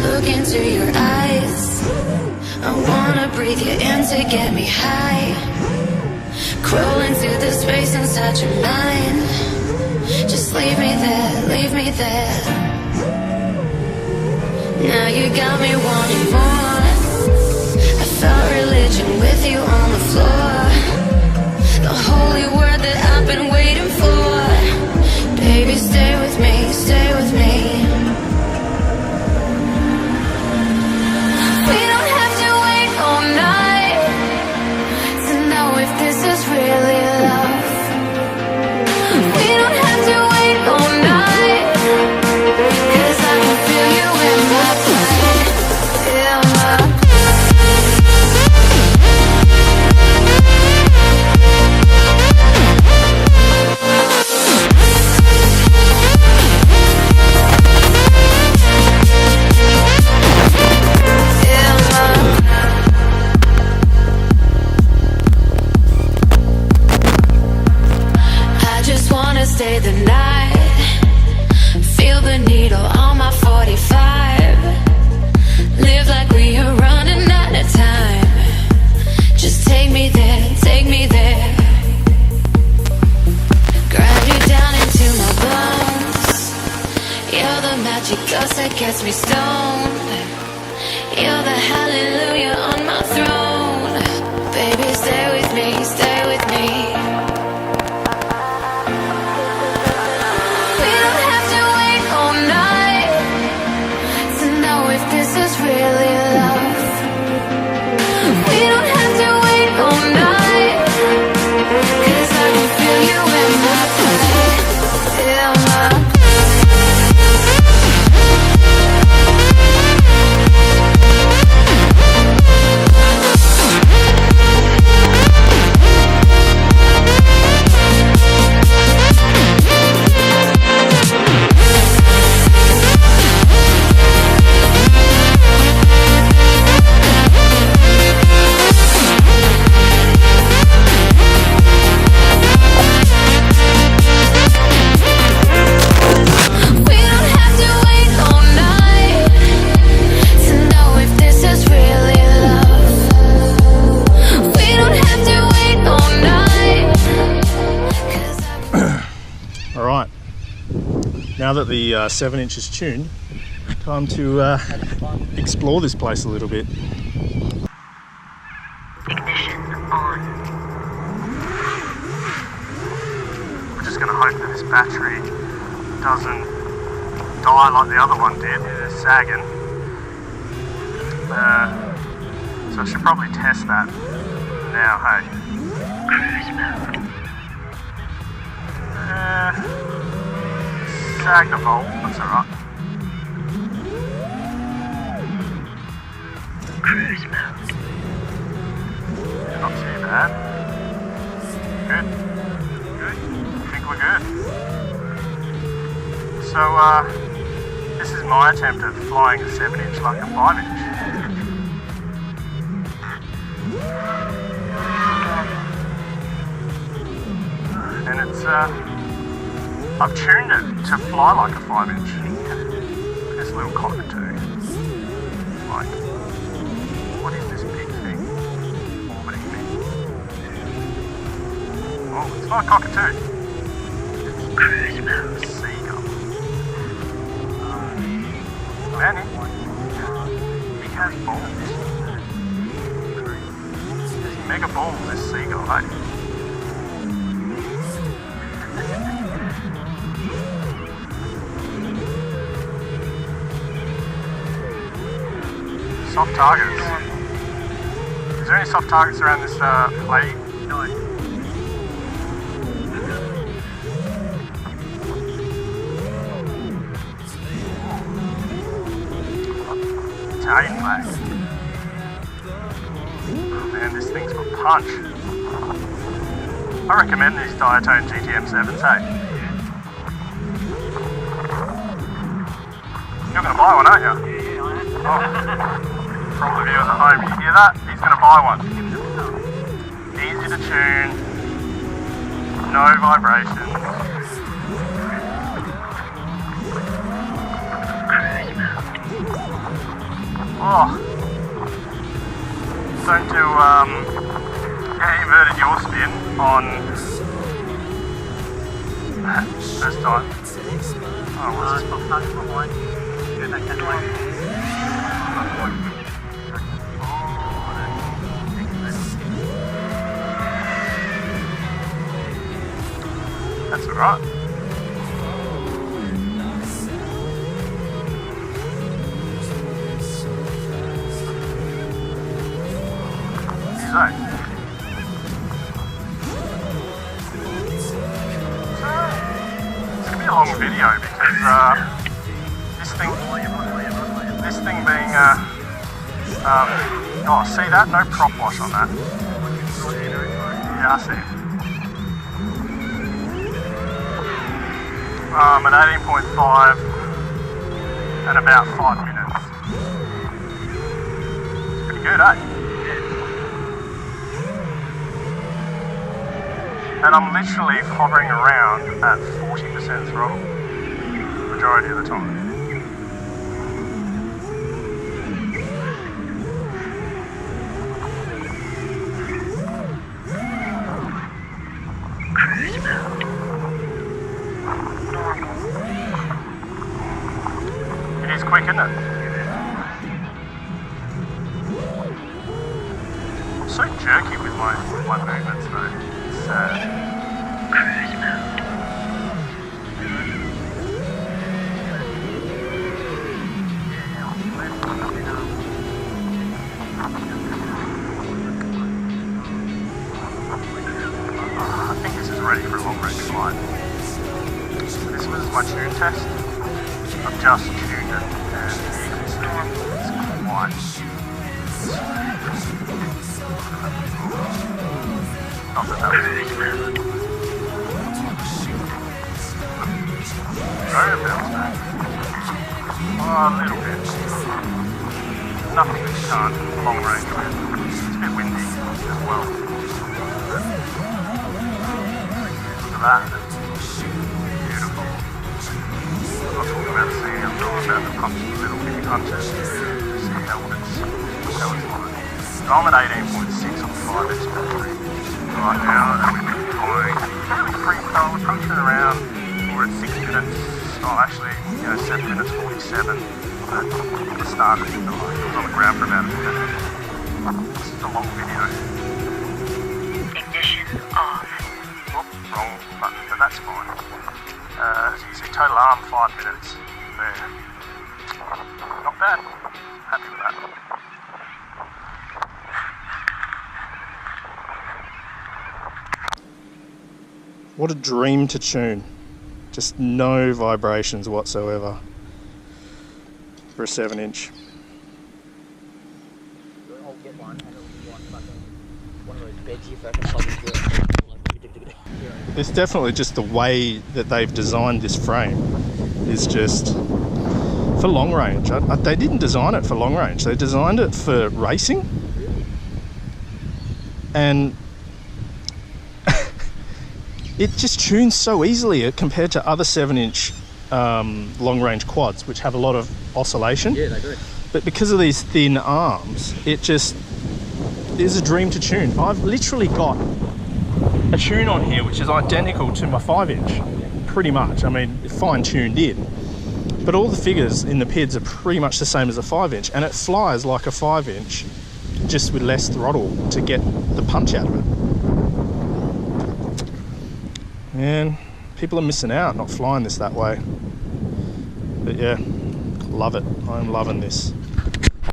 look into your eyes. I wanna breathe you in to get me high. Crawling through the space inside your mind. Just leave me there, leave me there. Now you got me wanting more. I felt religion with you on the floor. The holy word that I've been waiting for. Baby, stay with me, stay with me. We don't have to wait all night to know if this is really love. We don't have to wait all night, 'cause I can feel you in my blood, in my stay the night. Feel the needle on my 45. Live like we are running out of time. Just take me there, take me there. Grind you down into my bones. You're the magic ghost that gets me stoned. You're the hallelujah on my throne. Baby, stay with me, stay with me. Really love. We don't have to wait all night, 'cause I can feel you in my blood, in my Now that the 7-inch is tuned, time to explore this place a little bit. Ignition on. We're just going to hope that this battery doesn't die like the other one did. It's sagging. So I should probably test that now, hey? Cruise mode. Sagged a volt, that's alright. Cruise mode. Yeah, not too bad. Good. Good. I think we're good. So, this is my attempt at flying a 7-inch like a 5-inch. And it's, I've tuned it to fly like a 5-inch. This little cockatoo. Like, what is this big thing orbiting me? Oh, it's not a cockatoo. It's Cruise mode. a seagull. Man, he has balls. There's mega balls, this seagull, hey? Soft targets. Is there any soft targets around this play? No. Italian flag. Oh man, this thing's got punch. I recommend these Diatone GT-M7s, hey? You're going to buy one, aren't you? Yeah, I am. Oh. From the viewers at home, you hear that? He's going to buy one. Easy to tune, no vibrations. Cruise mode. Oh. Don't do inverted yaw spin on first time. Oh, what's this? That's alright. So, it's gonna be a long video because this thing being oh, see that? No prop wash on that. Yeah, I see. At 18.5 and about 5 minutes. It's pretty good, eh? And I'm literally hovering around at 40% throttle majority of the time. It is quick, isn't it? I'm so jerky with my movements though. Cruise mode. I think this is ready for a long range flight. So this was my tune test. I've just tuned it and you can see it's quite not that that was very bounce back. Oh, a little bit. Nothing that you can't long range with. It's a bit windy as well. Look at that. Beautiful. I'm not talking about the scene, I'm talking about the punches, the little mini punches. See how it's like. So I'm at 18.6 on 5x battery. Right now, and we're going fairly freestyle, we're punching around. We're at 6 minutes, oh actually, 7 minutes 47 at the start of the night. I was on the ground for about a minute. This is a long video. Ignition off. Oh, wrong button, but that's fine. As you can see, total arm 5 minutes there. Not bad, happy with that. What a dream to tune. Just no vibrations whatsoever for a 7-inch. I'll get one and it'll be one of those beds if I can probably do it. It's definitely just the way that they've designed this frame is just for long range. They didn't design it for long range, they designed it for racing. And it just tunes so easily compared to other 7-inch long-range quads, which have a lot of oscillation. Yeah, they do. But because of these thin arms, it just is a dream to tune. I've literally got a tune on here which is identical to my 5-inch, pretty much. I mean, fine-tuned in. But all the figures in the PIDs are pretty much the same as a 5-inch, and it flies like a 5-inch, just with less throttle to get the punch out of it. And people are missing out not flying this that way. But yeah, love it. I'm loving this.